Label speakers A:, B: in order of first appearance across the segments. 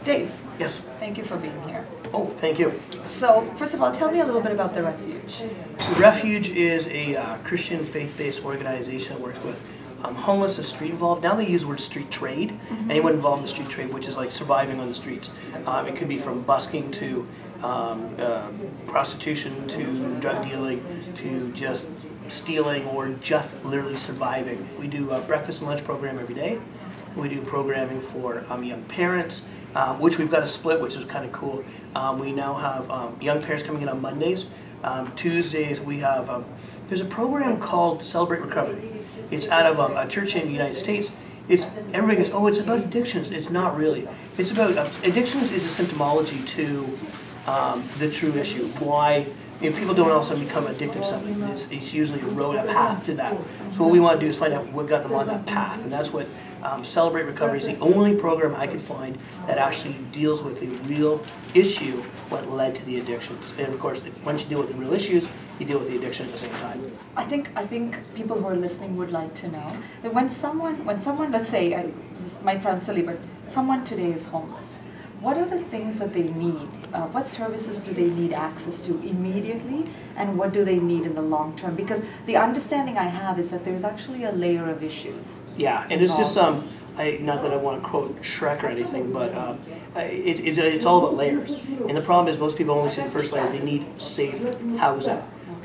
A: Dave.
B: Yes.
A: Thank you for being here.
B: Oh, thank you.
A: So, first of all, tell me a little bit about the Refuge.
B: Refuge is a Christian faith-based organization that works with homeless and street involved. Now they use the word street trade. Mm-hmm. Anyone involved in the street trade, which is like surviving on the streets. It could be from busking to prostitution to drug dealing to just stealing or just literally surviving. We do a breakfast and lunch program every day. We do programming for young parents, which we've got a split, which is kind of cool. We now have young parents coming in on Mondays. Tuesdays we have, there's a program called Celebrate Recovery. It's out of a church in the United States. Everybody goes, oh, it's about addictions. It's not really. It's about, addictions is a symptomology to the true issue. Why people don't all of a sudden become addicted to something. It's usually a road, a path to that. So what we want to do is find out what got them on that path, and that's what Celebrate Recovery is the only program I could find that actually deals with the real issue, what led to the addictions. And of course, once you deal with the real issues, you deal with the addiction at the same time.
A: I think people who are listening would like to know that when someone, let's say, this might sound silly, but someone today is homeless. What are the things that they need? What services do they need access to immediately, and what do they need in the long term? Because the understanding I have is that there's actually a layer of issues.
B: Yeah, and it's just not that I want to quote Shrek or anything, but it's all about layers. And the problem is most people only see the first layer. They need safe housing.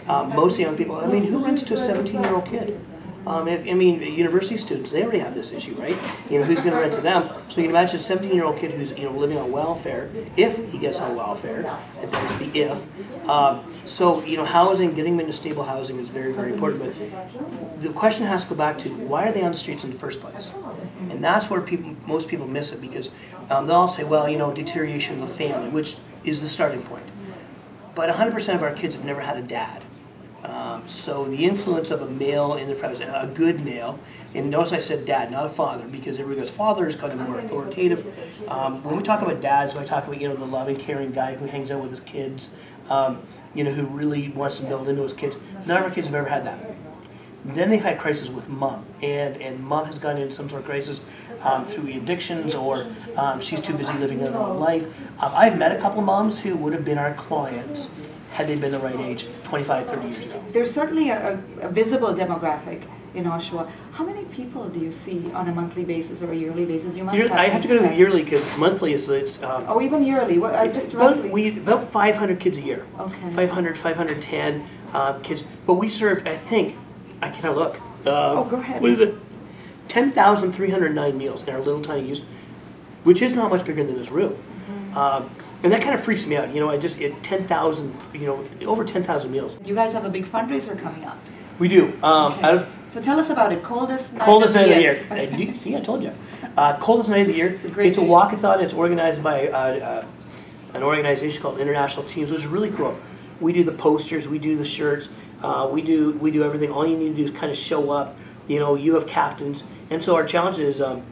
B: Okay. Most young people, I mean, who rents to a 17-year-old kid? University students, they already have this issue, right? Who's going to rent to them? So you can imagine a 17-year-old kid who's living on welfare, if he gets on welfare, and that's the if. So housing, getting them into stable housing is very, very important. But the question has to go back to why are they on the streets in the first place? And that's where most people miss it, because they'll all say, well, deterioration of the family, which is the starting point. But 100% of our kids have never had a dad. So the influence of a male in their family, a good male, and notice I said dad, not a father, because everybody goes, father is kind of more authoritative. When we talk about dads, when we talk about the loving, caring guy who hangs out with his kids, who really wants to build into his kids. None of our kids have ever had that. Then they've had crisis with mom, and mom has gone into some sort of crisis through addictions, or she's too busy living her own life. I've met a couple of moms who would have been our clients had they been the right age 25, 30 years ago. There's
A: certainly a visible demographic in Oshawa. How many people do you see on a monthly basis or a yearly basis? You must have
B: I have to go to the yearly because monthly is
A: oh, even yearly? Just roughly?
B: About 500 kids a year.
A: Okay.
B: 500, 510 kids. But we served, I think, I cannot look.
A: Oh, go ahead.
B: What is it? 10,309 meals in our little tiny use, which is not much bigger than this room. And that kind of freaks me out. I just get 10,000, over 10,000 meals.
A: You guys have a big fundraiser coming up.
B: We do.
A: Okay. So tell us about it. Coldest night
B: of the year.
A: Okay.
B: See, I told you. Coldest night of the year. It's a walkathon. It's organized by an organization called International Teams, which is really cool. We do the posters. We do the shirts. We do everything. All you need to do is kind of show up. You have captains. And so our challenge is, and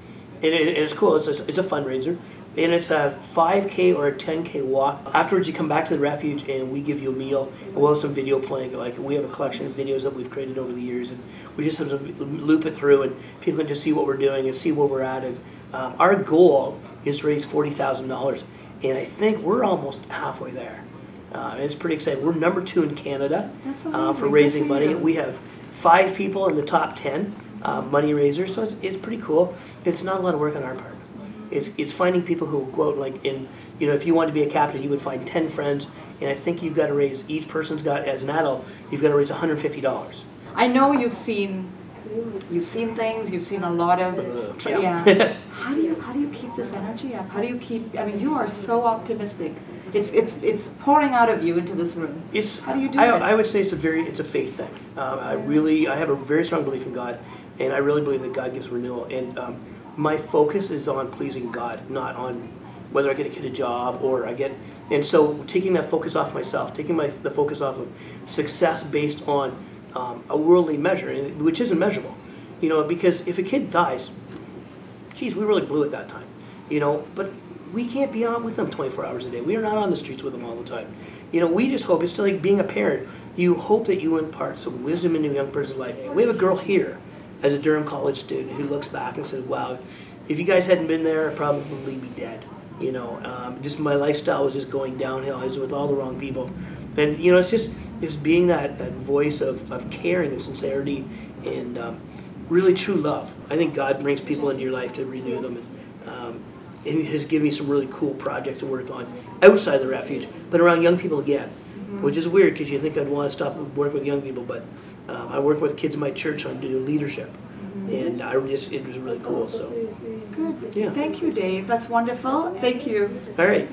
B: it's cool. It's a fundraiser. And it's a 5K or a 10K walk. Afterwards, you come back to the Refuge, and we give you a meal. And we'll have some video playing. Like we have a collection of videos that we've created over the years, and we just have to loop it through, and people can just see what we're doing and see where we're at. And our goal is to raise $40,000, and I think we're almost halfway there. And it's pretty exciting. We're number 2 in Canada for raising money. We have 5 people in the top 10 money raisers, so it's pretty cool. It's not a lot of work on our part. It's finding people who will go out, like if you wanted to be a captain, you would find 10 friends, and I think you've got to raise, each person's got, as an adult, you've got to raise $150.
A: I know you've seen things, you've seen a lot of,
B: yeah.
A: How do you keep this energy up? How do you keep, you are so optimistic. It's pouring out of you into this room. How do you do it?
B: I would say it's a faith thing. I have a very strong belief in God, and I really believe that God gives renewal. And my focus is on pleasing God, not on whether I get a job or I get. And so taking that focus off myself, taking the focus off of success based on a worldly measure, which isn't measurable. Because if a kid dies, geez, we really blew it that time. But we can't be out with them 24 hours a day. We are not on the streets with them all the time. We just hope, it's like being a parent, you hope that you impart some wisdom into a young person's life. We have a girl here as a Durham College student who looks back and says, wow, if you guys hadn't been there, I'd probably be dead. You know, just my lifestyle was just going downhill. I was with all the wrong people. And, you know, it's just being that voice of caring, of sincerity, and really true love. I think God brings people into your life to renew them. And He has given me some really cool projects to work on outside the refuge, but around young people again, which is weird because you think I'd want to stop and work with young people, but I work with kids in my church on doing leadership. And it was really cool. So,
A: Good.
B: Yeah.
A: Thank you, Dave. That's wonderful. Thank you.
B: All right.